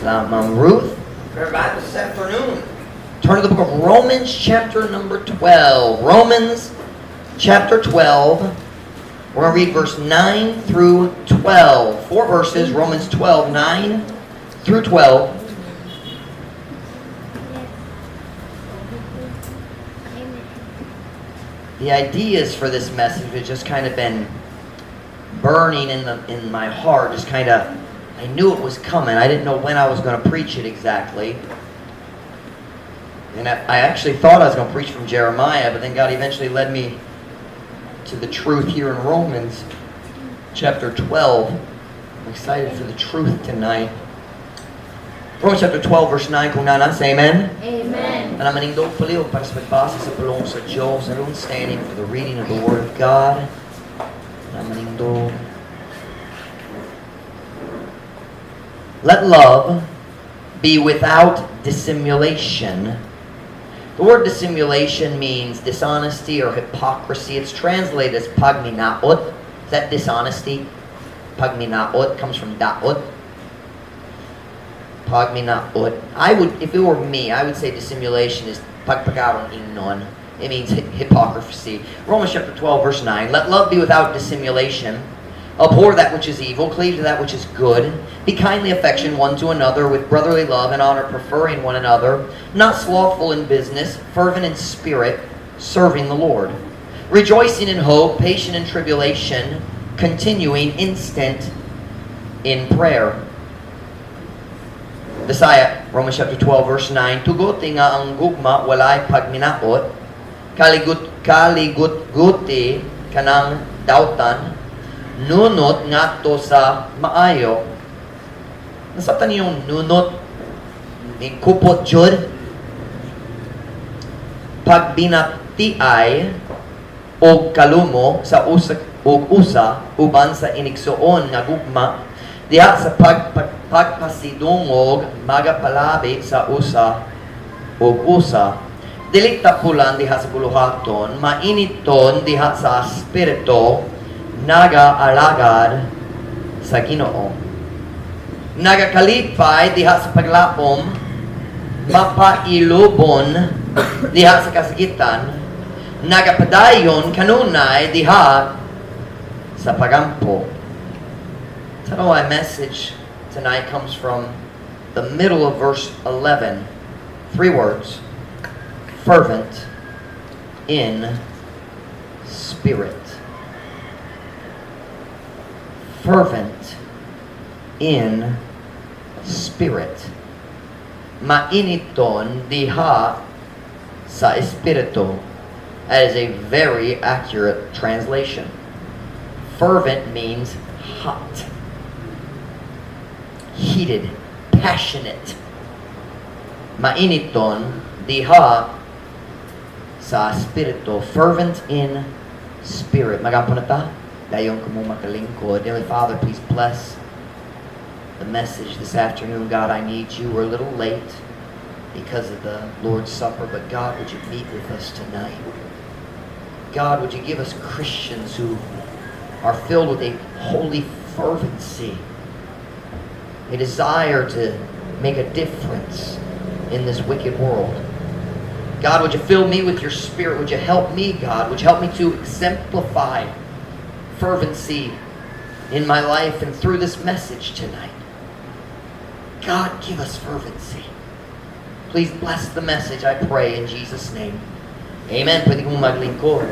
Ma'am Ruth. Grab Bible this afternoon. Turn to the book of Romans chapter number 12. Romans chapter 12. We're going to read verse 9 through 12. 4 verses, Romans 12, 9 through 12. The ideas for this message have just kind of been burning in my heart. Just kind of, I knew it was coming. I didn't know when I was going to preach it exactly. And I actually thought I was going to preach from Jeremiah, but then God eventually led me to the truth here in Romans chapter 12. I'm excited for the truth tonight. Romans chapter 12 verse 9 kung nanan say amen? Amen. And I'm maningdog paliw para sa pagbasa sa pulong sa Diyos. Everyone standing for the reading of the Word of God. And I'm maningdog. Let love be without dissimulation. The word dissimulation means dishonesty or hypocrisy. It's translated as pagminaot. Is that dishonesty? Pagminaot comes from daot. Pagminaot. If it were me, I would say dissimulation is pagpagarong ingnon. It means hypocrisy. Romans chapter 12 verse 9. Let love be without dissimulation. Abhor that which is evil, cleave to that which is good. Be kindly affectioned one to another with brotherly love and honor, preferring one another. Not slothful in business, fervent in spirit, serving the Lord. Rejoicing in hope, patient in tribulation, continuing instant in prayer. Bisaya, Romans chapter 12 verse 9. Tuguti nga ang gugma walay pagminaot, kaligut-guti kanang dautan, nunot ngadto sa maayo. Nasabtan yung nunot, yung kupot jud, pagbinatiay o kalumo sa usa uban sa inigsuon nga gugma diha sa pagpasidungog magapalabi sa usa ug usa dili tapulan diha sa buluhaton mainiton diha sa espiritu nagaalagad sa Ginoo nagakalipay diha sa paglapom mapailubon diha sa kasakitan nagapadayon kanunay diha sa pagampo. So my message tonight comes from the middle of verse 11. 3 words. Fervent in spirit. Fervent in spirit. Mainiton diha sa espiritu. That is a very accurate translation. Fervent means hot, heated, passionate. Mainiton diha sa espiritu. Fervent in spirit. Magampo na ta? Dayon ko mo makalingkod. Dear Father, please bless the message this afternoon. God, I need you. We're a little late because of the Lord's Supper, but God, would you meet with us tonight? God, would you give us Christians who are filled with a holy fervency, a desire to make a difference in this wicked world. God, would you fill me with your Spirit? Would you help me, God? Would you help me to exemplify fervency in my life and through this message tonight? God, give us fervency. Please bless the message, I pray, in Jesus' name. Amen. Pwede kong maglingkod.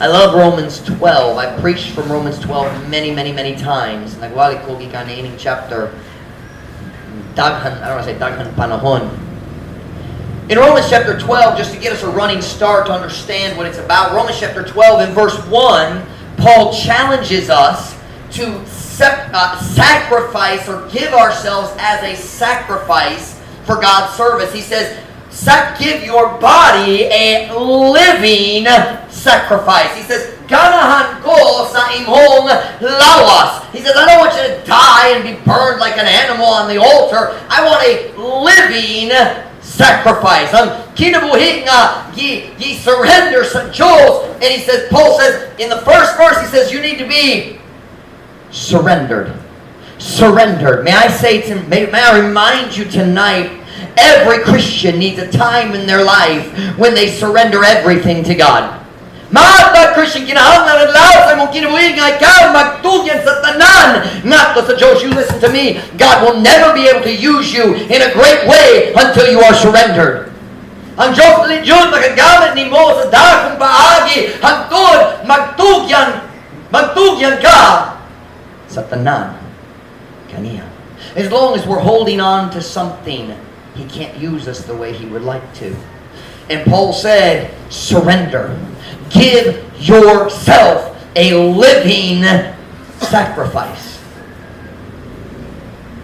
I love Romans 12. I've preached from Romans 12 many times. Nagwali ko gikan na ining chapter. Daghan panahon. In Romans chapter 12, just to get us a running start to understand what it's about, Romans chapter 12 in verse 1, Paul challenges us to sacrifice or give ourselves as a sacrifice for God's service. He says, give your body a living sacrifice. He says, ganahan ko sa imong lawas. He says, I don't want you to die and be burned like an animal on the altar. I want a living sacrifice. Ang kinabuhi nga surrender sa Diyos. And he says, Paul says, in the first verse, he says, you need to be surrendered. surrendered. May I remind you tonight, every Christian needs a time in their life when they surrender everything to God. Mga Christian, kinahanglan adlaw sa imong kinabuhi nga ikaw magtugyan sa tanan ngadto sa Diyos. You listen to me. God will never be able to use you in a great way until you are surrendered. Ang Diyos religion magagamit nimo sa dakong paagi hangtod magtugyan ka sa tanan kaniya. As long as we're holding on to something, He can't use us the way He would like to. And Paul said, surrender. Give yourself a living sacrifice.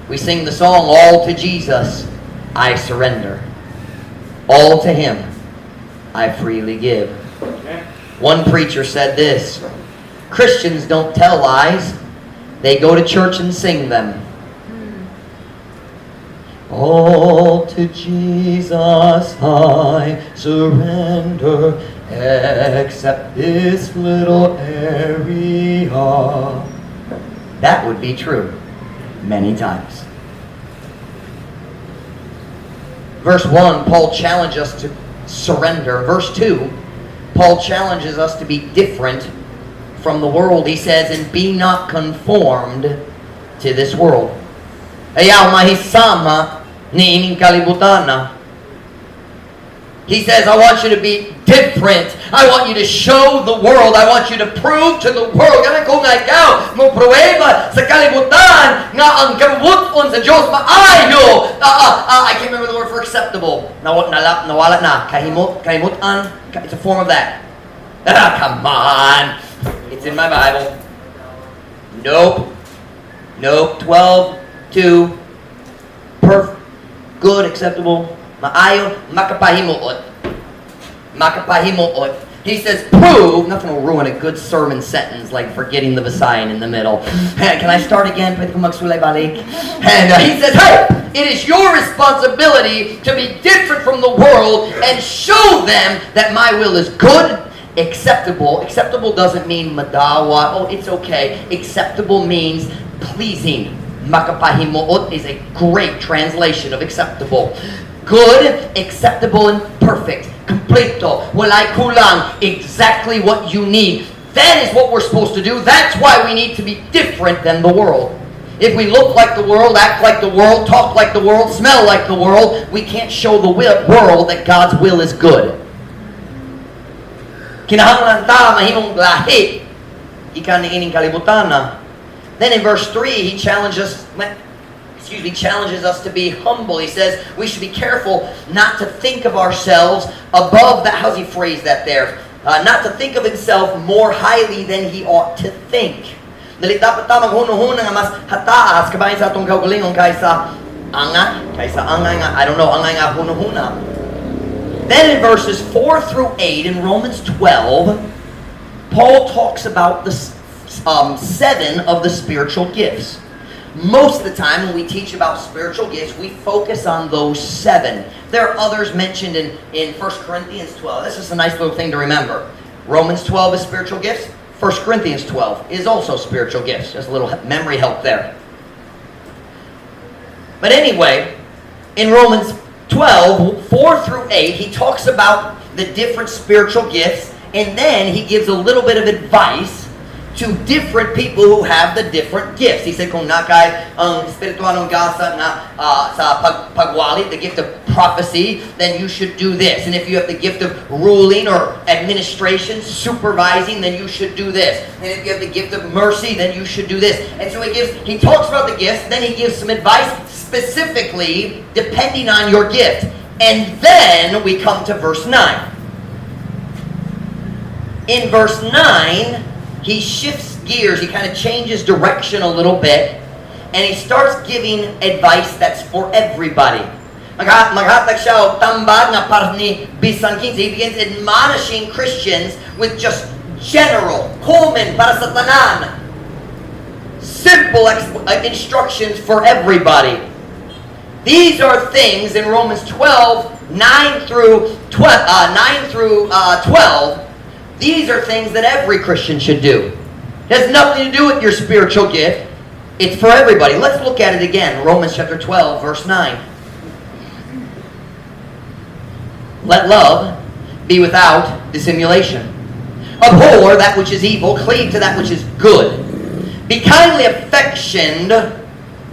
We sing the song, all to Jesus I surrender. All to Him I freely give. One preacher said this, Christians don't tell lies, they go to church and sing them. All to Jesus I surrender, except this little area. That would be true many times. Verse 1, Paul challenges us to surrender. Verse 2, Paul challenges us to be different from the world. He says, and be not conformed to this world. Ayaw mahisama ni ining kalibutan na. He says, I want you to be different. I want you to show the world. I want you to prove to the world. Ganun kung nga ikaw, mo pruweba sa kalibutan nga ang kabuton sa Diyos maayo. I can't remember the word for acceptable. Nawala na. Kalimutan. It's a form of that. Come on. It's in my Bible. Nope. 12:2. Perfect. Good, acceptable. Maayo, makapahimuot. He says, prove. Nothing will ruin a good sermon sentence like forgetting the Visayan in the middle. Can I start again? Pwede kong magsulay balik. And he says, hey, it is your responsibility to be different from the world and show them that my will is good, acceptable. Acceptable doesn't mean madawa. Oh, it's okay. Acceptable means pleasing. Makapahimuot is a great translation of acceptable. Good, acceptable, and perfect. Completo. Walay kulang. Exactly what you need. That is what we're supposed to do. That's why we need to be different than the world. If we look like the world, act like the world, talk like the world, smell like the world, we can't show the world that God's will is good. Kinahanglan ta mahimong lahi. Ikan ni ining kalibutan na. Then in verse 3, he challenges us to be humble. He says we should be careful not to think of ourselves above that. How's he phrase that there? Not to think of himself more highly than he ought to think. Dali dapat ta maghuno-huno nga mas hataas kabayan sa atong kaugalingon kaysa angay nga, I don't know, angay nga huno-huna. Then in verses 4 through 8 in Romans 12, Paul talks about the 7 of the spiritual gifts. Most of the time when we teach about spiritual gifts, we focus on those 7. There are others mentioned in 1 Corinthians 12. This is a nice little thing to remember. Romans 12 is spiritual gifts. 1 Corinthians 12 is also spiritual gifts. Just a little memory help there. But anyway, in Romans 12, 4 through 8, he talks about the different spiritual gifts, and then he gives a little bit of advice to different people who have the different gifts. He said, kung nakay ang espiritualong gasa na sa pagwalit, the gift of prophecy, then you should do this. And if you have the gift of ruling or administration, supervising, then you should do this. And if you have the gift of mercy, then you should do this. And so he talks about the gifts, then he gives some advice specifically depending on your gift. And then we come to verse 9. In verse 9, he shifts gears, he kind of changes direction a little bit, and he starts giving advice that's for everybody. Maghatag siya og tambag nga para ni bisan kinsa. He begins admonishing Christians with just general, common, para sa tanan, simple instructions for everybody. These are things in Romans 12, 9 through 12, these are things that every Christian should do. It has nothing to do with your spiritual gift. It's for everybody. Let's look at it again. Romans chapter 12, verse 9. Let love be without dissimulation. Abhor that which is evil, cleave to that which is good. Be kindly affectioned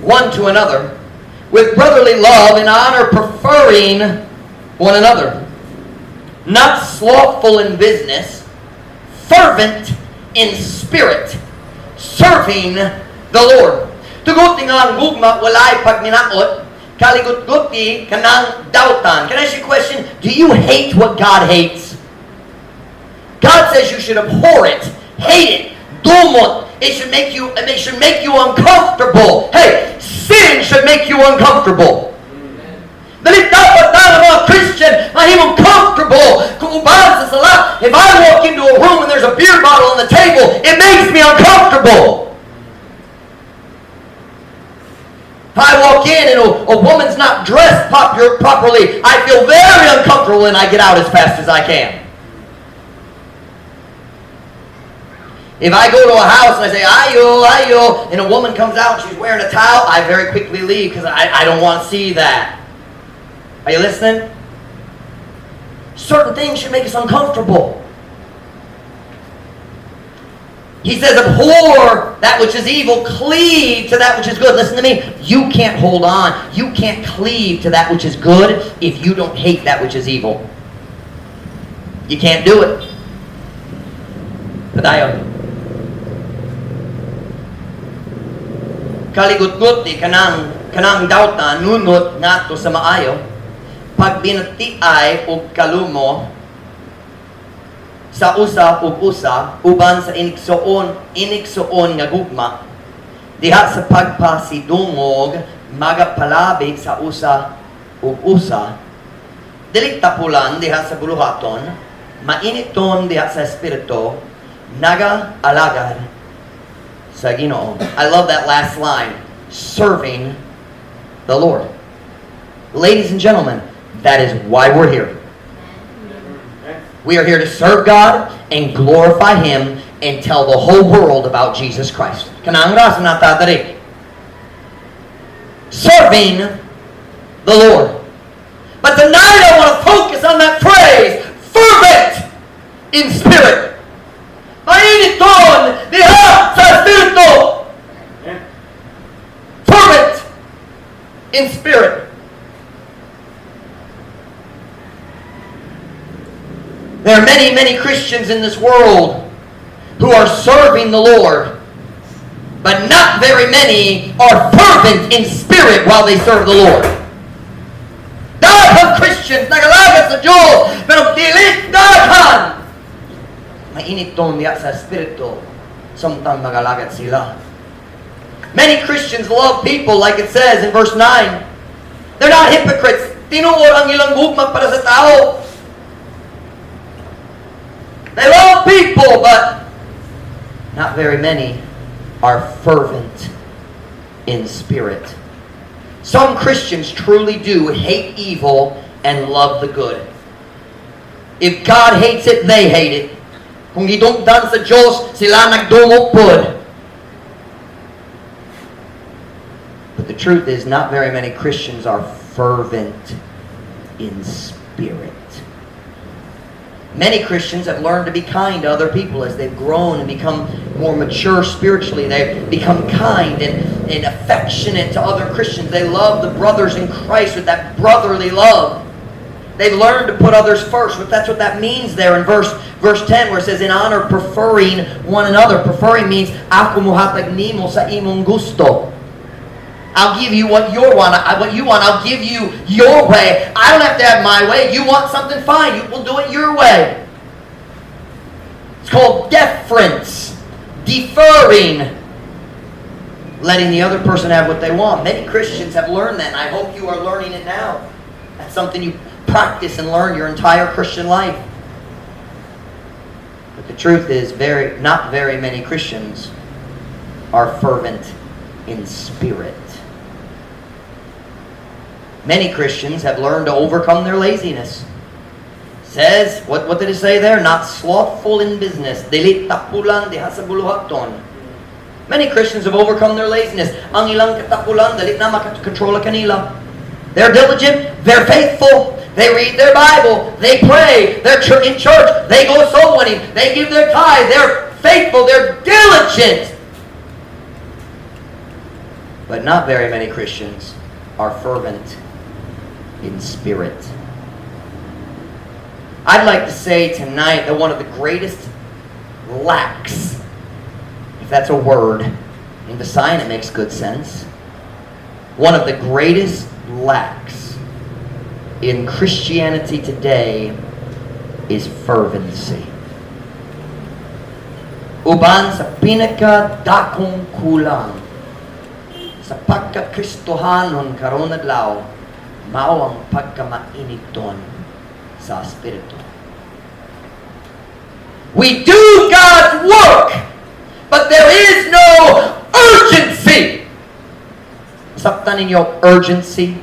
one to another, with brotherly love and honor, preferring one another. Not slothful in business, fervent in spirit, serving the Lord. Tugot nga ang gugma, walay pagminaot, kaligut-guti kanang dautan. Can I ask you a question? Do you hate what God hates? God says you should abhor it, hate it, dumot. It should make you uncomfortable. Hey, sin should make you uncomfortable. Dali dapat tayo mga Christian mahimong comfortable. Kung uban sa sala, if I walk into a room and there's a beer bottle on the table, it makes me uncomfortable. If I walk in and a woman's not dressed properly, I feel very uncomfortable and I get out as fast as I can. If I go to a house and I say, ayo, ayo, and a woman comes out and she's wearing a towel, I very quickly leave because I don't want to see that. Are you listening? Certain things should make us uncomfortable. He says, abhor that which is evil, cleave to that which is good. Listen to me. You can't hold on. You can't cleave to that which is good if you don't hate that which is evil. You can't do it. Padayon. Kaligut-guti kanang dautan nunot nato sa maayo pag binatiay og kalumo sa usa ug usa uban sa iniksoon nga gugma diha sa pagpasidungog magapalabig sa usa ug usa dili tapulan diha sa buluhaton mainiton diha sa espiritu naga-alagad sa Ginoo. I love that last line, serving the Lord. Ladies and gentlemen, that is why we're here. We are here to serve God and glorify Him and tell the whole world about Jesus Christ. Serving the Lord. But tonight I want to focus on that phrase, fervent in spirit. Mainiton diha sa espiritu. Fervent in spirit. There are many, many Christians in this world who are serving the Lord, but not very many are fervent in spirit while they serve the Lord. Daghang Christians nagalagat sa Diyos, pero dili daghan mainiton diya sa espiritu samtang magalagat sila. Many Christians love people like it says in verse 9. They're not hypocrites. Tinuod ang ilang gugma para sa tao. They love people, but not very many are fervent in spirit. Some Christians truly do hate evil and love the good. If God hates it, they hate it. Kung gidungdan sa Diyos, sila nagdungog pod. But the truth is, not very many Christians are fervent in spirit. Many Christians have learned to be kind to other people as they've grown and become more mature spiritually. They've become kind and affectionate to other Christians. They love the brothers in Christ with that brotherly love. They've learned to put others first. That's what that means there in verse 10 where it says, in honor, preferring one another. Preferring means, ako muhatag nimo sa imong gusto. I'll give you what you want. I'll give you your way. I don't have to have my way. You want something, fine. You will do it your way. It's called deference. Deferring. Letting the other person have what they want. Many Christians have learned that, and I hope you are learning it now. That's something you practice and learn your entire Christian life. But the truth is, not very many Christians are fervent in spirit. Many Christians have learned to overcome their laziness. Says, what did it say there? Not slothful in business. Dili tapulan diha sa buluhaton. Many Christians have overcome their laziness. Ang ilang katapulan, dali na makakontrol kanila. They're diligent, they're faithful, they read their Bible, they pray, they're in church, they go soul winning, they give their tithe, they're faithful, they're diligent. But not very many Christians are fervent in spirit. I'd like to say tonight that one of the greatest lacks, if that's a word, in the sign it makes good sense. One of the greatest lacks in Christianity today is fervency. Uban sa pinakadakong kulang sa pagka-Kristohanon karon adlaw, mao ang pagkamainiton sa espiritu. We do God's work, but there is no urgency. Saktan ninyo urgency.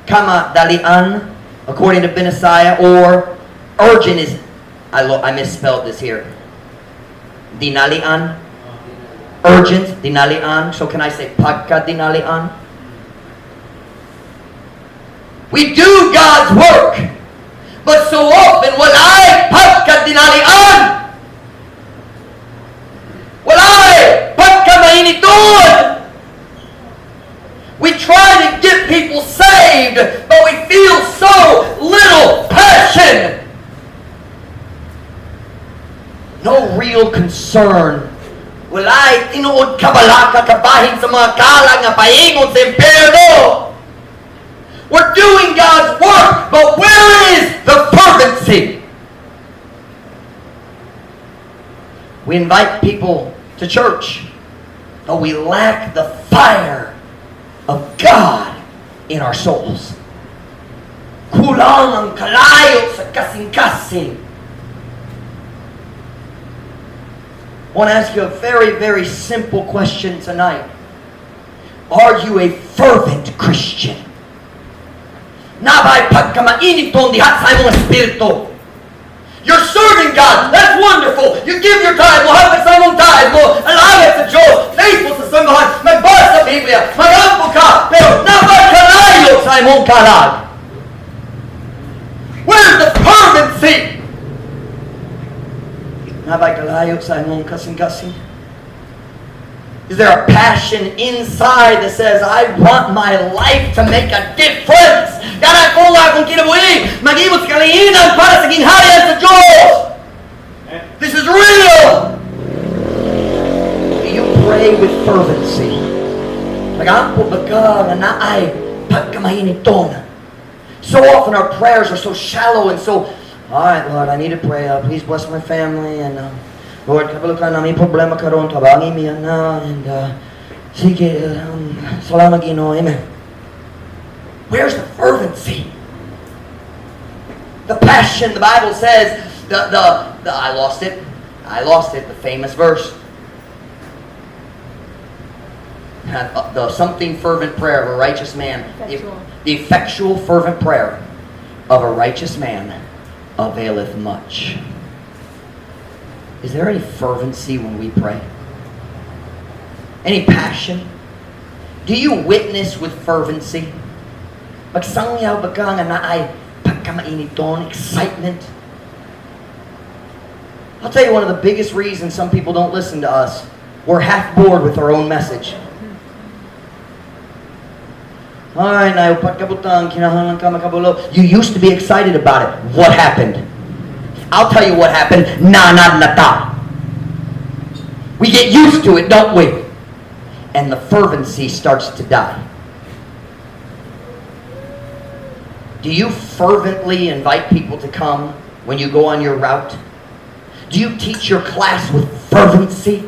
Kama dalian, according to Benasiah, or urgent is, I misspelled this here. Dinalian. Urgent, dinalian. So can I say pagka dinalian? We do God's work, but so often walay pagka dinalian. Walay pagka mainiton. We try to get people saved, but we feel so little passion. No real concern. Walay tinuod kabalaka kabahin sa mga kalang nga paingon sa impyerno. We're doing God's work, but where is the fervency? We invite people to church, but we lack the fire of God in our souls. Kulang ang kalayo sa kasing-kasing. I want to ask you a very, very simple question tonight. Are you a fervent Christian? Nabay pagkamainiton dihat sa imong espiritu. You're serving God. That's wonderful. You give your tithe. Muhabag sa imong tithe mo. Alawat sa Diyos. Faithful sa simbahan. Magbasa sa Biblia. Magampo ka. Pero nabay kalayo sa imong kalag. Where's the fervency? Nabay kalayo sa imong kasing-kasing. Is there a passion inside that says, I want my life to make a difference? Kana ko nga kung kinabuhi, mag-imot kalihinan para sa gingharian sa Diyos. This is real. Do you pray with fervency? Nag-aampo ba ka nga naay pagkamahiniton? So often our prayers are so shallow and so, alright Lord, I need to pray. Please bless my family and Lord, kabalo ka na may problema karon, tabangin mo yan na, and sige, salamat Ginoo, amen. Where's the fervency? The passion, the Bible says, I lost it, the famous verse. The something fervent prayer of a righteous man. The effectual fervent prayer of a righteous man availeth much. Is there any fervency when we pray? Any passion? Do you witness with fervency? Magsangyaw ba ka nga naay pagkamainiton, excitement? I'll tell you one of the biggest reasons some people don't listen to us. We're half bored with our own message. Ay, naay pagkabutang, kinahanglan ka makabulo. You used to be excited about it. What happened? I'll tell you what happened. Nanad nata. We get used to it, don't we? And the fervency starts to die. Do you fervently invite people to come when you go on your route? Do you teach your class with fervency?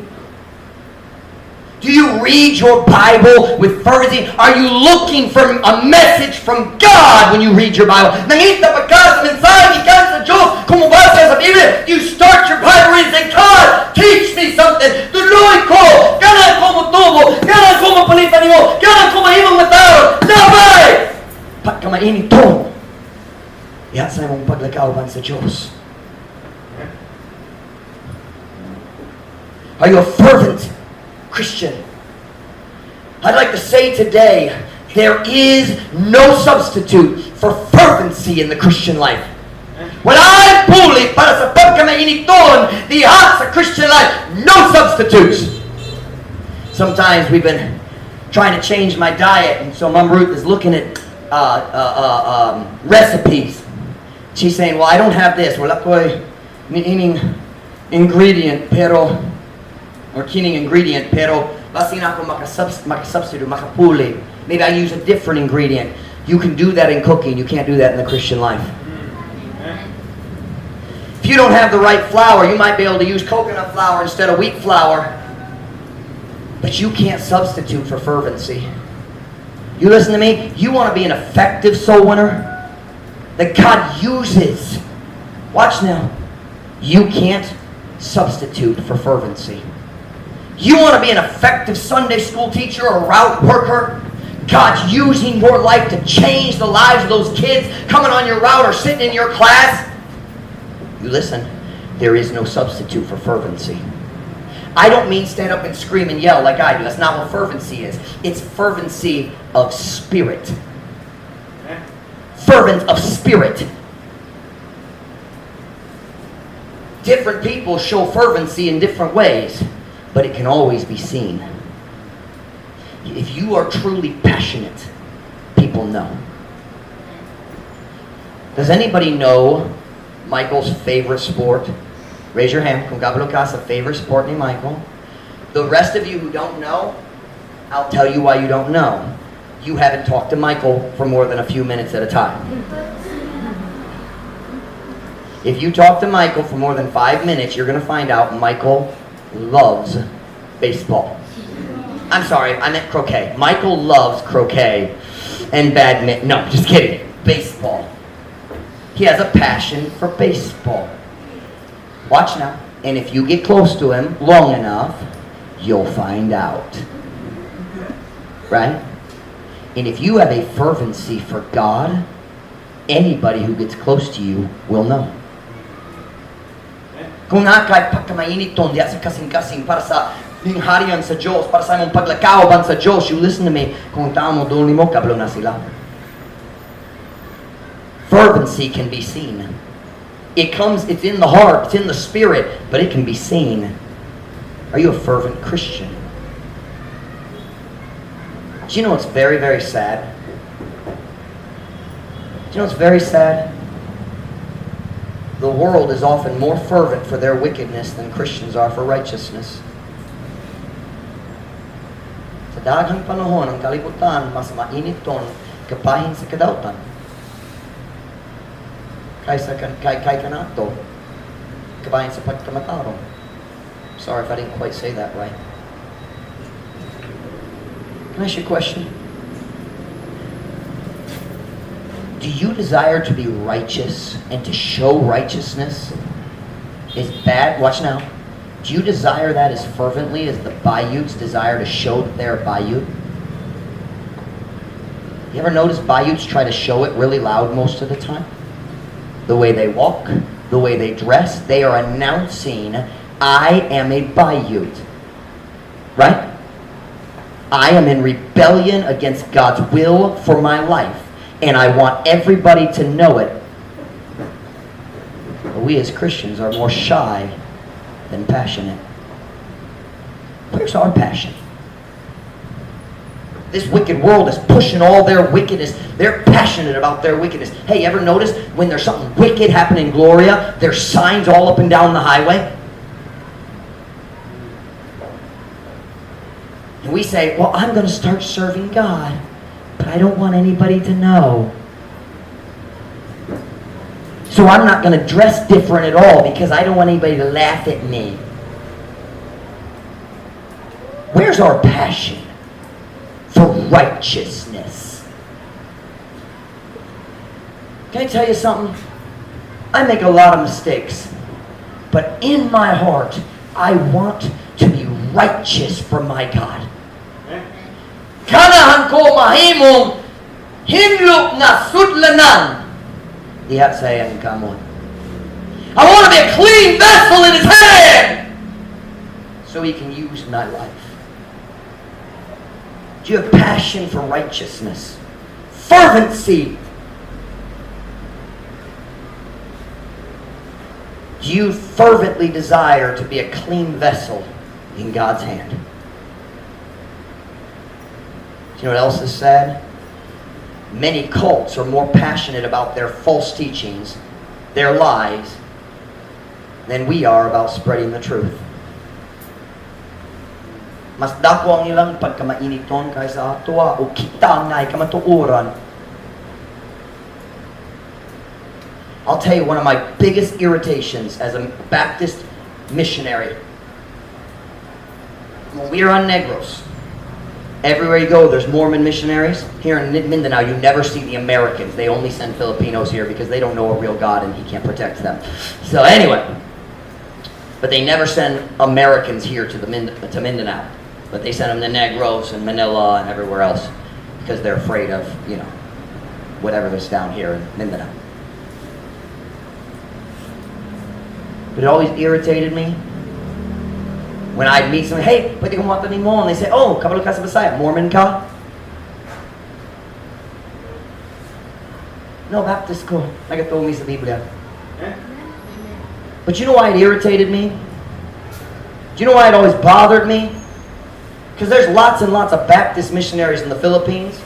Do you read your Bible with fervency? Are you looking for a message from God when you read your Bible? Nangita pagka sa mensahe ikan sa Diyos, kung mabasa sa Biblia, you start your Bible and say, God, teach me something. Tuloy ko. Ganan ko mutubo. Ganan ko mapalitan mo. Ganan ko mahimang matao. Sabay! Pagkamainito. Yan sa imong paglakawan sa Diyos. Are you a fervent Christian? I'd like to say today, there is no substitute for fervency in the Christian life. Wala puli para sa pagkamainiton diha sa Christian life. No substitutes. Sometimes we've been trying to change my diet, and so Mom Ruth is looking at recipes. She's saying, well, I don't have this. Wala ko niining ingredient, pero or kining ingredient, pero basin ako makasubstitute, makapuli. Maybe I use a different ingredient. You can do that in cooking. You can't do that in the Christian life. If you don't have the right flour, you might be able to use coconut flour instead of wheat flour. But you can't substitute for fervency. You listen to me? You want to be an effective soul winner that God uses. Watch now. You can't substitute for fervency. You want to be an effective Sunday school teacher or route worker? God's using your life to change the lives of those kids coming on your route or sitting in your class. You listen, there is no substitute for fervency. I don't mean stand up and scream and yell like I do. That's not what fervency is. It's fervency of spirit. Fervent of spirit. Different people show fervency in different ways, but it can always be seen. If you are truly passionate, people know. Does anybody know Michael's favorite sport? Raise your hand. Kung kabalo ka sa favorite sport ni Michael. The rest of you who don't know, I'll tell you why you don't know. You haven't talked to Michael for more than a few minutes at a time. If you talk to Michael for more than 5 minutes, you're going to find out Michael loves baseball. I'm sorry, I meant croquet. Michael loves croquet and badminton. No, just kidding. Baseball. He has a passion for baseball. Watch now. And if you get close to him long enough, you'll find out. Right? And if you have a fervency for God, anybody who gets close to you will know. Kung nakay pagkamainiton diya sa kasing-kasing para sa lingharian sa Diyos, para sa imong paglakawan sa Diyos, you listen to me, kung tamo doon mo, kablo na sila. Fervency can be seen. It's in the heart, it's in the spirit, but it can be seen. Are you a fervent Christian? Do you know what's very, very sad? Do you know what's very sad? The world is often more fervent for their wickedness than Christians are for righteousness. Sa daghang panahon ang kalibutan, mas mainit ton kapahin sa kadautan. Kaysa kay kanato, kapahin sa pagkamataro. Sorry if I didn't quite say that right. Can I ask you a question? Do you desire to be righteous and to show righteousness? Is bad? Watch now. Do you desire that as fervently as the Bayouts desire to show that they're a Bayou? You ever notice Bayouts try to show it really loud most of the time? The way they walk, the way they dress, they are announcing, I am a Bayou. Right? I am in rebellion against God's will for my life. And I want everybody to know it. But we as Christians are more shy than passionate. Where's our passion? This wicked world is pushing all their wickedness. They're passionate about their wickedness. Hey, ever notice when there's something wicked happening in Gloria, there's signs all up and down the highway? And we say, well, I'm going to start serving God, but I don't want anybody to know. So I'm not going to dress different at all because I don't want anybody to laugh at me. Where's our passion for righteousness? Can I tell you something? I make a lot of mistakes, but in my heart, I want to be righteous for my God. Kanahan ko mahimong hinlok na sudlanan diha sa iyang kamot. I want to be a clean vessel in His hand so He can use my life? Do you have passion for righteousness? Fervency. Do you fervently desire to be a clean vessel in God's hand? Do you know what else is sad? Many cults are more passionate about their false teachings, their lies, than we are about spreading the truth. Mas dako ang ilang pagkamainiton kaysa atua o kita ang nai kamatuuran. I'll tell you one of my biggest irritations as a Baptist missionary. When we are on Negros, everywhere you go, there's Mormon missionaries. Here in Mindanao, you never see the Americans. They only send Filipinos here because they don't know a real God and He can't protect them. So anyway, but they never send Americans here to Mindanao. But they send them to Negros and Manila and everywhere else because they're afraid of, whatever is down here in Mindanao. But it always irritated me when I'd meet someone, hey, pwede kumata ni mo? And they say, oh, kabalo ka sa Bisaya, Mormon ka? No, Baptist ko. Nagatold me sa Biblia. But you know why it irritated me? Do you know why it always bothered me? Because there's lots and lots of Baptist missionaries in the Philippines,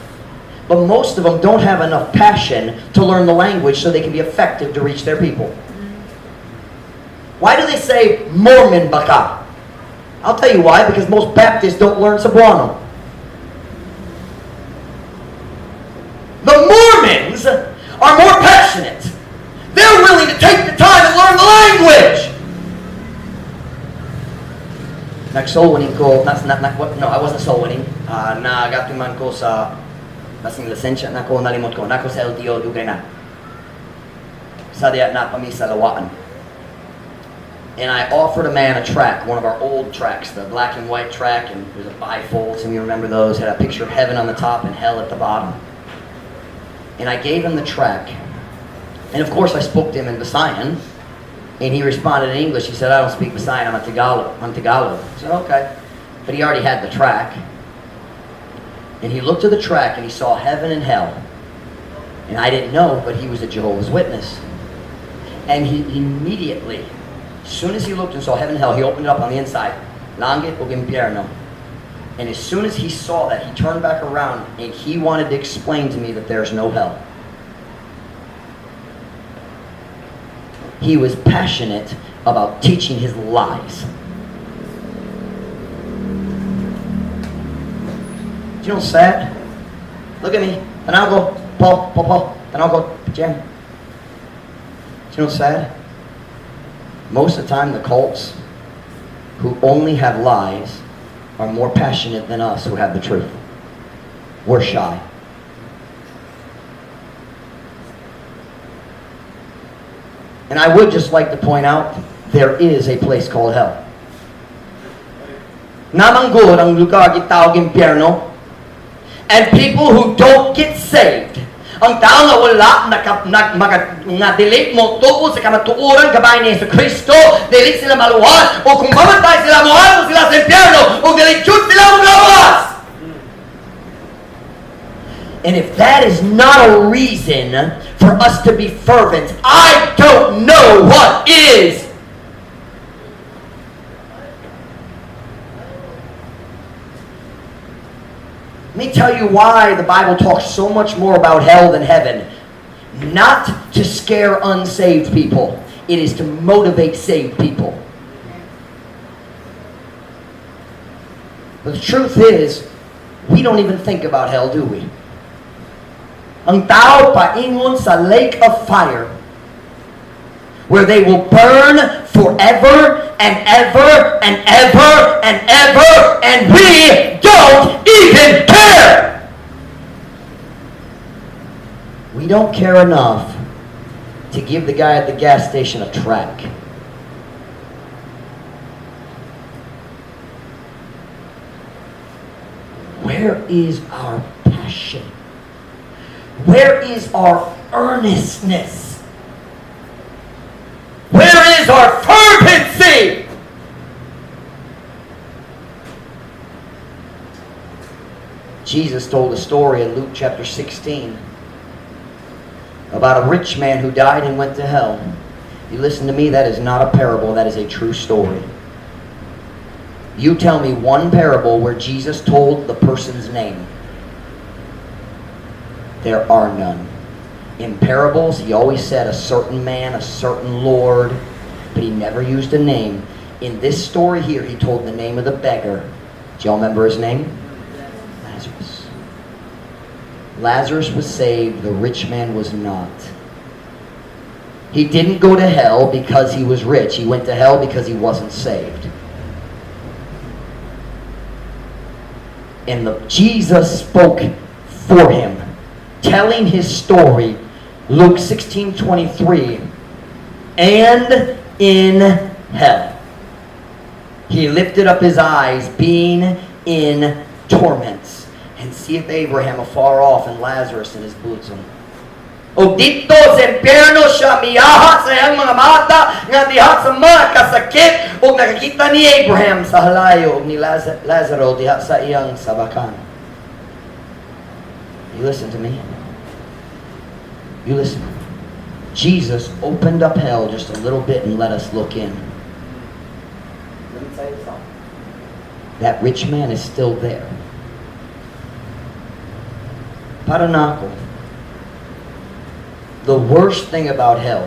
but most of them don't have enough passion to learn the language so they can be effective to reach their people. Why do they say Mormon baka? I'll tell you why, because most Baptists don't learn Cebuano. The Mormons are more passionate. They're willing to take the time and learn the language. Nag-soul winning ko, no, I wasn't soul winning. Nagatuman ko sa nasing lisensya na ko, nalimot ko. Nako sa LTO, dugay na. Sa diya na pami sa lawaan. And I offered a man a track, one of our old tracks, the black and white track, and there's a bifold, some of you remember those, had a picture of heaven on the top and hell at the bottom. And I gave him the track. And of course I spoke to him in Visayan, and he responded in English. He said, I don't speak Visayan, I'm Tagalog. I said, okay. But he already had the track. And he looked at the track and he saw heaven and hell. And I didn't know, but he was a Jehovah's Witness. And he immediately, as soon as he looked and saw heaven and hell, he opened it up on the inside. Langit o impierno. And as soon as he saw that, he turned back around and he wanted to explain to me that there's no hell. He was passionate about teaching his lies. Do you know what's sad? Look at me. Tanago, Paul, Tanago, Jen. Do you know what's sad? Most of the time, the cults who only have lies are more passionate than us who have the truth. We're shy. And I would just like to point out, there is a place called hell. Namanggod ang lugar gitawag impyerno. And people who don't get saved, ang tao nga wala nga delete mo tuo sa kamatuoran kabay ni Jesucristo, delete sila maluwas, o kung mamatay sila mohal sila sa impyerno, o delete jud sila maglawas. And if that is not a reason for us to be fervent, I don't know what is. Let me tell you why the Bible talks so much more about hell than heaven. Not to scare unsaved people. It is to motivate saved people. But the truth is, we don't even think about hell, do we? Ang tao paingon sa lake of fire, where they will burn forever and ever and ever and ever, and we don't even care. We don't care enough to give the guy at the gas station a track. Where is our passion? Where is our earnestness? Where is our fervency? Jesus told a story in Luke chapter 16 about a rich man who died and went to hell. You listen to me, that is not a parable, that is a true story. You tell me one parable where Jesus told the person's name. There are none. In parables, he always said a certain man, a certain lord, but he never used a name. In this story here, he told the name of the beggar. Do y'all remember his name? Lazarus. Lazarus was saved, the rich man was not. He didn't go to hell because he was rich. He went to hell because he wasn't saved. And Jesus spoke for him, telling his story, Luke 16:23, and in hell he lifted up his eyes, being in torments, and seeth Abraham afar off and Lazarus in his bosom. O dito sa impyerno siya miyaha sa iyang mga mata nga diha sa mga kasakit ug nakakita ni Abraham sa halayo ug ni Lazaro diha sa iyang sabakan. You listen to me. You listen. Jesus opened up hell just a little bit and let us look in. Let me tell you something. That rich man is still there. Para na ako. The worst thing about hell,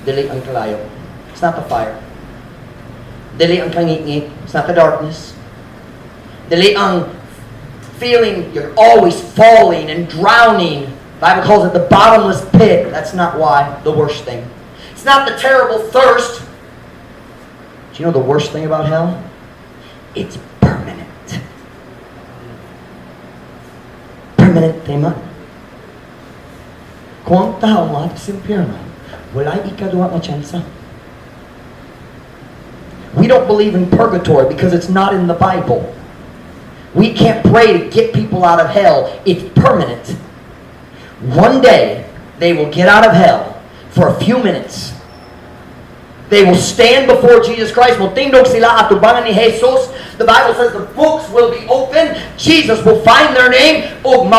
dili ang kalayo. It's not the fire. Dili ang kangit-ngit. It's not the darkness. Dili ang feeling you're always falling and drowning. The Bible calls it the bottomless pit. That's not why. The worst thing. It's not the terrible thirst. Do you know the worst thing about hell? It's permanent. Permanent tema. Kung ang tao mo at sa impyerno, wala ikaduha na tsansa. We don't believe in purgatory because it's not in the Bible. We can't pray to get people out of hell. It's permanent. One day, they will get out of hell for a few minutes. They will stand before Jesus Christ. Mutindog sila atubangan ni Jesus. The Bible says the books will be open. Jesus will find their name. O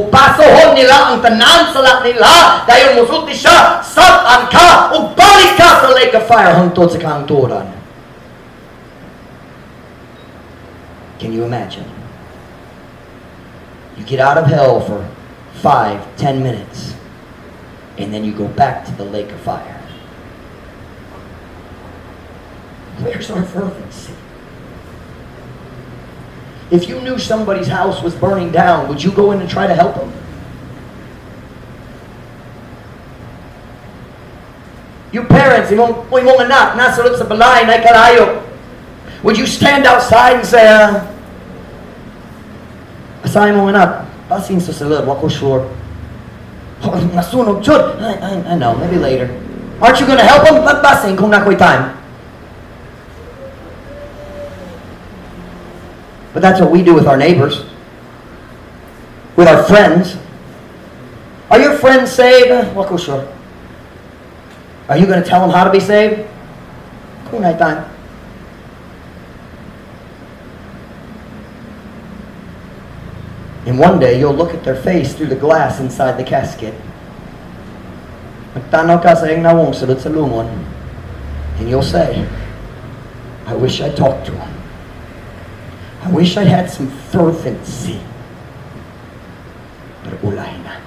basohon nila ang tanan salat nila. Dayon musulti siya, satan ka, o balik ka sa lake of fire hangtod sa kahangturan. Can you imagine? You get out of hell for 5-10 minutes, and then you go back to the lake of fire. Where's our fervency? If you knew somebody's house was burning down, would you go in and try to help them? You parents, imong anak, nasa loob sa balay, na kalayo. Would you stand outside and say, asahin mong anak, pasin sa salud, wako sure. Nasunog, jud. I know, maybe later. Aren't you going to help them? Magpasin kung nakoy time. But that's what we do with our neighbors, with our friends. Are your friends saved? Wako sure. Are you going to tell them how to be saved? Kung na time. And one day you'll look at their face through the glass inside the casket. Magtanaw ka sa iyong nawong sulod sa lumon, and you'll say, I wish I talked to him. I wish I had some fervency. But ulay na.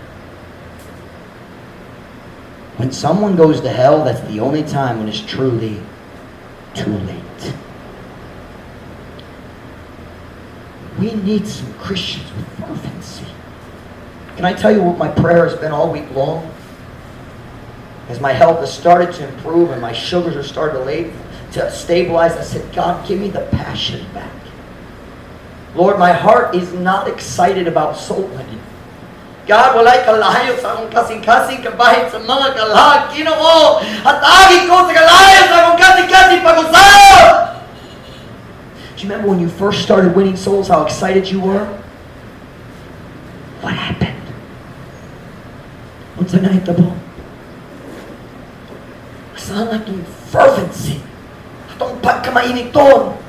When someone goes to hell, that's the only time when it's truly too late. We need some Christians with fervency. Can I tell you what my prayer has been all week long? As my health has started to improve and my sugars are starting to stabilize, I said, God, give me the passion back. Lord, my heart is not excited about soul winning. God, walay kalayo sa akong kasing-kasing kabahit sa mga kalag. Ginoo, hatagin ko sa kalayo sa akong kasing-kasing pag-usap! Do you remember when you first started winning souls, how excited you were? What happened? What's the night mo? Saan atong fervency? Atong pagkamainiton?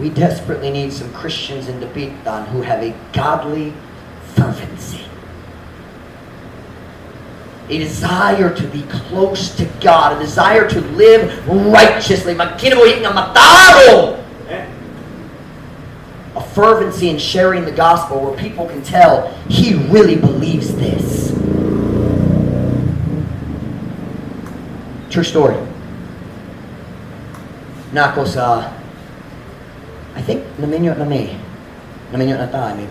We desperately need some Christians in Dapitan who have a godly fervency. A desire to be close to God. A desire to live righteously. Magkinabuhi nga mataro! A fervency in sharing the gospel where people can tell he really believes this. True story. Nako sa, I think naminyot na me. Naminyot na ta, I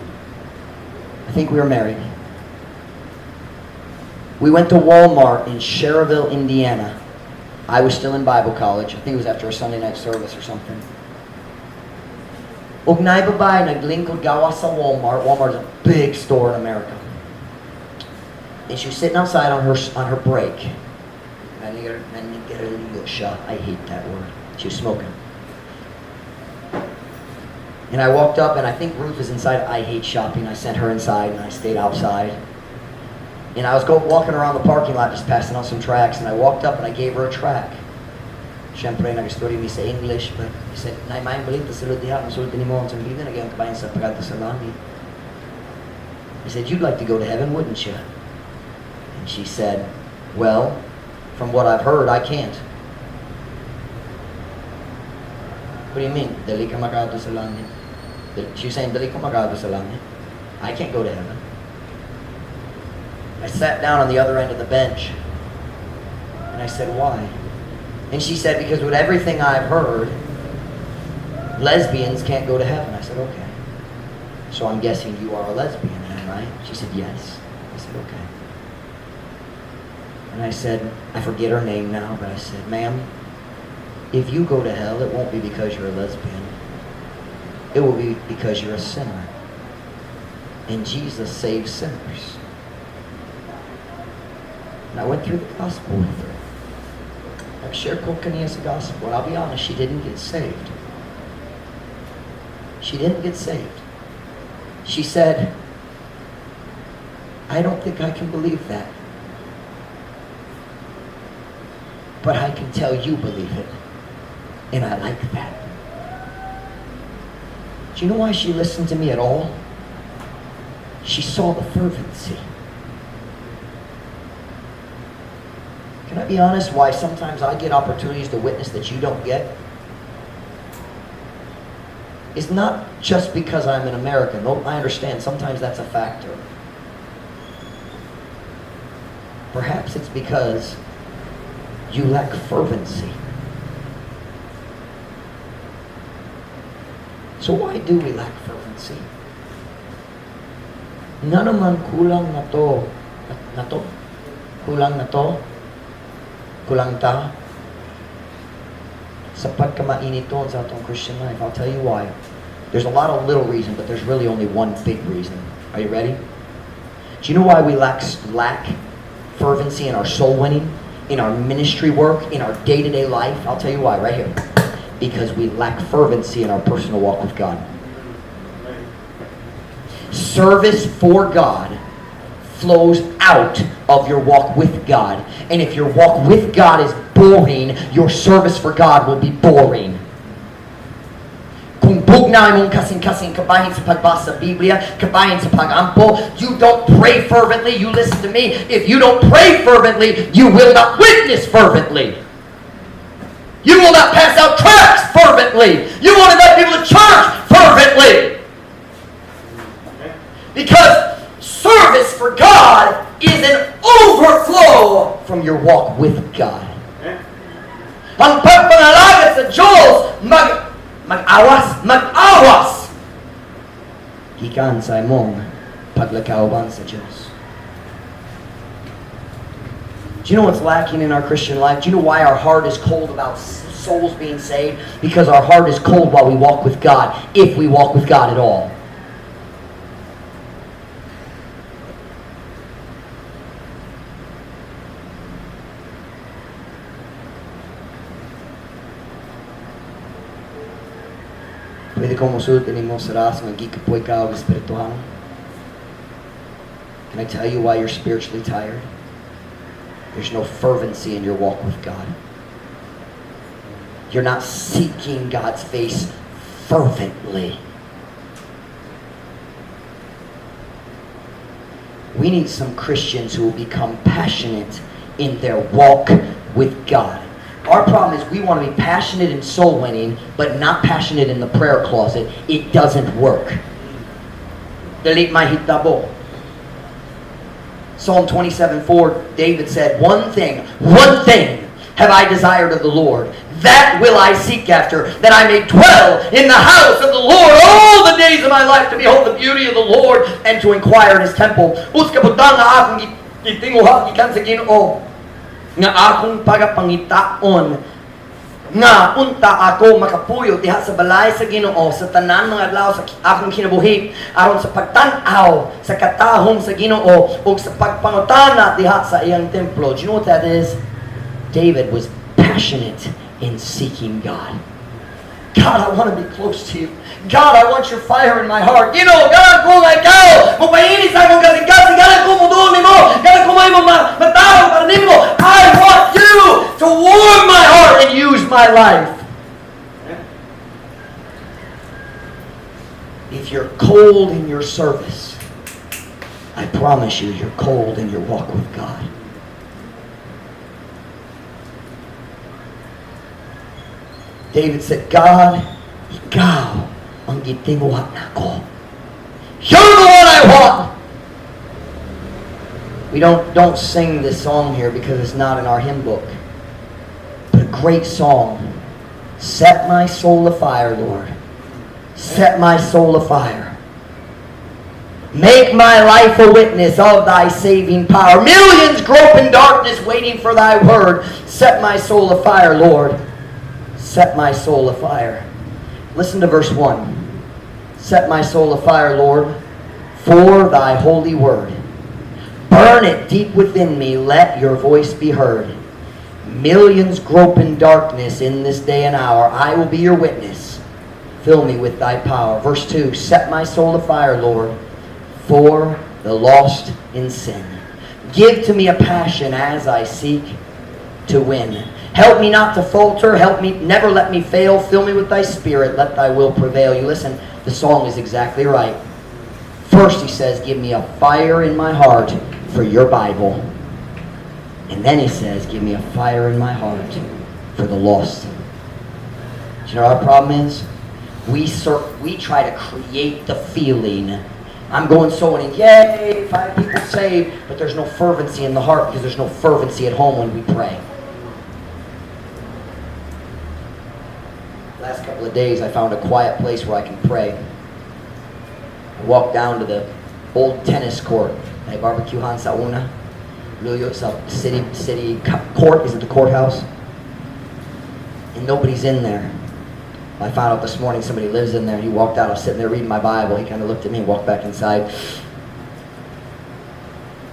think we were married. We went to Walmart in Cherville, Indiana. I was still in Bible college. I think it was after a Sunday night service or something. Ugnay babae naglingkod gawas sa Walmart. Walmart is a big store in America. And she was sitting outside on her break. I hate that word. She was smoking. And I walked up, and I think Ruth is inside. I hate shopping. I sent her inside, and I stayed outside. And I was walking around the parking lot, just passing on some tracts, and I walked up and I gave her a tract. Siyempre, nag-story mi sa English, but he said, "Nay, mayang balita sulod diha, sulod ni mo ang sambida, nagyang kabayan sa pagkata sa langit." He said, "You'd like to go to heaven, wouldn't you?" And she said, "Well, from what I've heard, I can't." What do you mean? Dali ka makado sa langit? She's saying, dali ka makado sa langit. I can't go to heaven. I sat down on the other end of the bench, and I said, "Why?" And she said, "Because with everything I've heard, lesbians can't go to heaven." I said, "Okay. So I'm guessing you are a lesbian then, right?" She said, "Yes." I said, "Okay." And I said, I forget her name now, but I said, "Ma'am, if you go to hell, it won't be because you're a lesbian. It will be because you're a sinner. And Jesus saves sinners." And I went through the gospel with her. Nag-share ko kaniya sa gospel. I'll be honest, she didn't get saved. She didn't get saved. She said, "I don't think I can believe that. But I can tell you believe it. And I like that." Do you know why she listened to me at all? She saw the fervency. Can I be honest why sometimes I get opportunities to witness that you don't get? It's not just because I'm an American. Though I understand sometimes that's a factor. Perhaps it's because you lack fervency. So why do we lack fervency? Nga naman kulang na to. Kulang na to. Kulang ta. Sapat ka mainito sa atong Christian life. I'll tell you why. There's a lot of little reasons, but there's really only one big reason. Are you ready? Do you know why we lack fervency in our soul winning, in our ministry work, in our day-to-day life? I'll tell you why, right here. Because we lack fervency in our personal walk with God. Service for God flows out of your walk with God. And if your walk with God is boring, your service for God will be boring. Kung bugnaw mong kasing-kasing kabahin sa pagbasa Biblia, kabahin sa pagampo, you don't pray fervently, you listen to me. If you don't pray fervently, you will not witness fervently. You will not pass out tracts fervently. You won't invite people to church fervently. Because service for God is an overflow from your walk with God. Ang pagpangalaga sa Diyos, mag-awas. Gikan sa imong paglakawan sa Diyos. Do you know what's lacking in our Christian life? Do you know why our heart is cold about souls being saved? Because our heart is cold while we walk with God, if we walk with God at all. Pwede kong musulot din mo sa ras ng gikapoy ka o espirituhan. Can I tell you why you're spiritually tired? There's no fervency in your walk with God. You're not seeking God's face fervently. We need some Christians who will become passionate in their walk with God. Our problem is we want to be passionate in soul winning, but not passionate in the prayer closet. It doesn't work. Delete my hitabo. Psalm 27:4, David said, one thing have I desired of the Lord. That will I seek after, that I may dwell in the house of the Lord all the days of my life, to behold the beauty of the Lord and to inquire in His temple. Uska budang nga akong gitinguha gikan sa Ginoo, nga akong pagapangitaon, nga unta ako makapuyo diha sa balay sa Ginoo sa tanan mga adlaw sa akong kinabuhi, aron sa pagtan-aw sa katahom sa Ginoo ug sa pagpangutana diha sa iyang templo. Do you know what that is? David was passionate in seeking God. God, I want to be close to you. God, I want your fire in my heart. You know, God, kung ikaw, magpahinis akong kasing-kasing, God, kung mudumi mo, God, kung may matawag para nimo, I want you to warm my heart and use my life. If you're cold in your service, I promise you, you're cold in your walk with God. David said, God, ikaw ang gitinguha nako. You're the one I want. We don't sing this song here because it's not in our hymn book. But a great song. Set my soul afire, Lord. Set my soul afire. Make my life a witness of thy saving power. Millions grope in darkness waiting for thy word. Set my soul afire, Lord. Set my soul afire. Listen to verse 1. Set my soul afire, Lord, for thy holy word. Burn it deep within me. Let your voice be heard. Millions grope in darkness in this day and hour. I will be your witness. Fill me with thy power. Verse 2. Set my soul afire, Lord, for the lost in sin. Give to me a passion as I seek to win. Help me not to falter. Help me, never let me fail. Fill me with thy spirit. Let thy will prevail. You listen, the song is exactly right. First he says, give me a fire in my heart for your Bible. And then he says, give me a fire in my heart for the lost. Do you know what our problem is? We try to create the feeling. I'm going so and yay, 5 people saved, but there's no fervency in the heart because there's no fervency at home when we pray. Last couple of days I found a quiet place where I can pray. I walked down to the old tennis court. May barbecuehan sa una. Luyo sa city court, is it the courthouse? And nobody's in there. I found out this morning somebody lives in there. He walked out. I was sitting there reading my Bible. He kind of looked at me and walked back inside.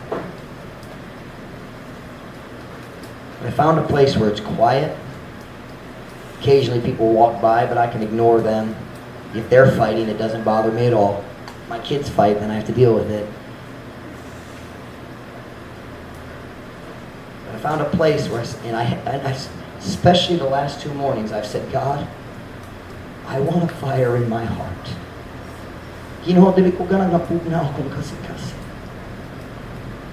But I found a place where it's quiet. Occasionally people walk by, but I can ignore them. If they're fighting, it doesn't bother me at all. If my kids fight, then I have to deal with it. But I found a place where, especially the last 2 mornings, I've said, God, I want a fire in my heart. Ginoo, dili ko ganang napugna akong kasi-kasi.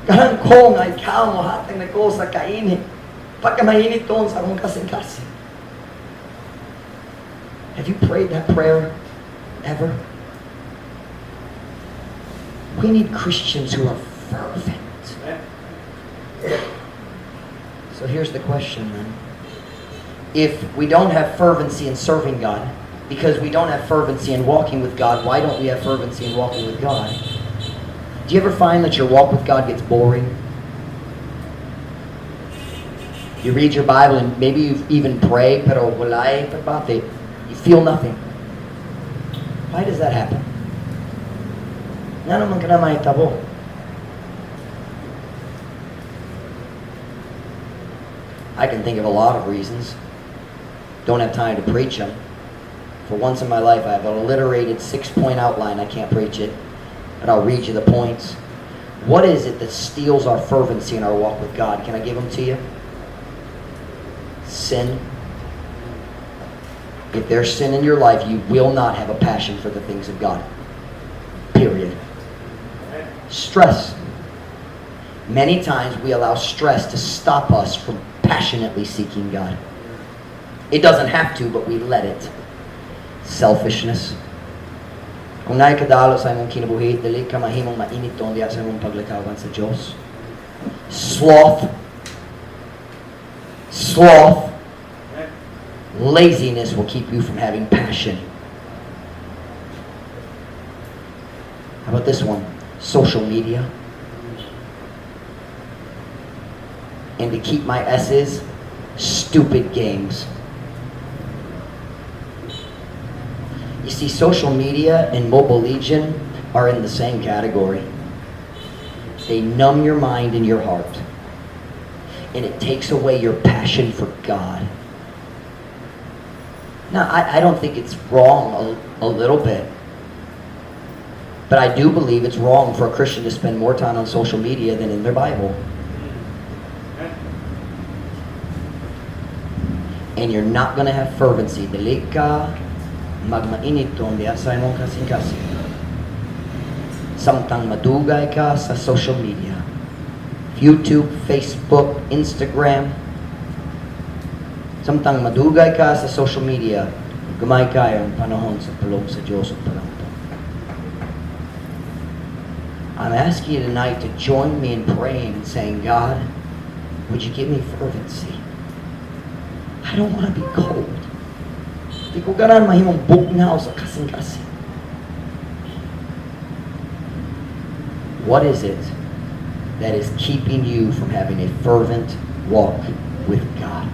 Ganang ko nga ikaw mo hatang na ko sa kainit. Pagka mainit doon sa akong kasi-kasi. Have you prayed that prayer ever? We need Christians who are fervent. So here's the question then. If we don't have fervency in serving God, because we don't have fervency in walking with God, why don't we have fervency in walking with God? Do you ever find that your walk with God gets boring? You read your Bible and maybe you even pray, pero wala pagpate. You feel nothing. Why does that happen? Nga naman ka na mahitabo. I can think of a lot of reasons. Don't have time to preach them. For once in my life, I have an alliterated 6-point outline. I can't preach it, but I'll read you the points. What is it that steals our fervency in our walk with God? Can I give them to you? Sin. If there's sin in your life, you will not have a passion for the things of God. Period. Stress. Many times we allow stress to stop us from passionately seeking God. It doesn't have to, but we let it. Selfishness. Kung naikadalo sa imong kinabuhi, dili ka mahimong mainit doon diya sa imong paglakawan sa Diyos. Sloth. Sloth. Laziness will keep you from having passion. How about this one? Social media. And to keep my S's, stupid games. You see, social media and Mobile Legion are in the same category. They numb your mind and your heart. And it takes away your passion for God. Now, I don't think it's wrong a little bit. But I do believe it's wrong for a Christian to spend more time on social media than in their Bible. And you're not going to have fervency. Dili ka magmainit doon diya sa imong kasing-kasing. Samtang madugay ka sa social media. YouTube, Facebook, Instagram. Samtang madugay ka sa social media, gamay kayo ang panahon sa pulong sa Diyos at palampo. I'm asking you tonight to join me in praying and saying, God, would you give me fervency? I don't want to be cold. Di ko ganan mahimong bugnaw sa kasing-kasing. What is it that is keeping you from having a fervent walk with God?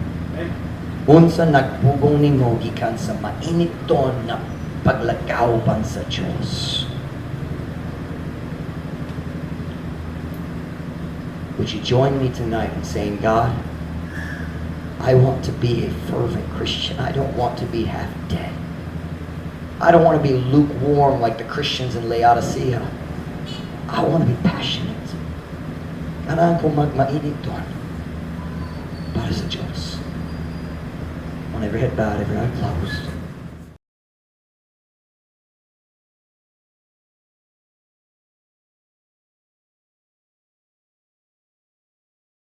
Unsa nagpugong nimo gikan sa mainiton na paglakawan sa Diyos? Would you join me tonight in saying, God, I want to be a fervent Christian. I don't want to be half dead. I don't want to be lukewarm like the Christians in Laodicea. I want to be passionate. Kailangan kong magmainit doon para sa Diyos. On every head bowed, every eye closed.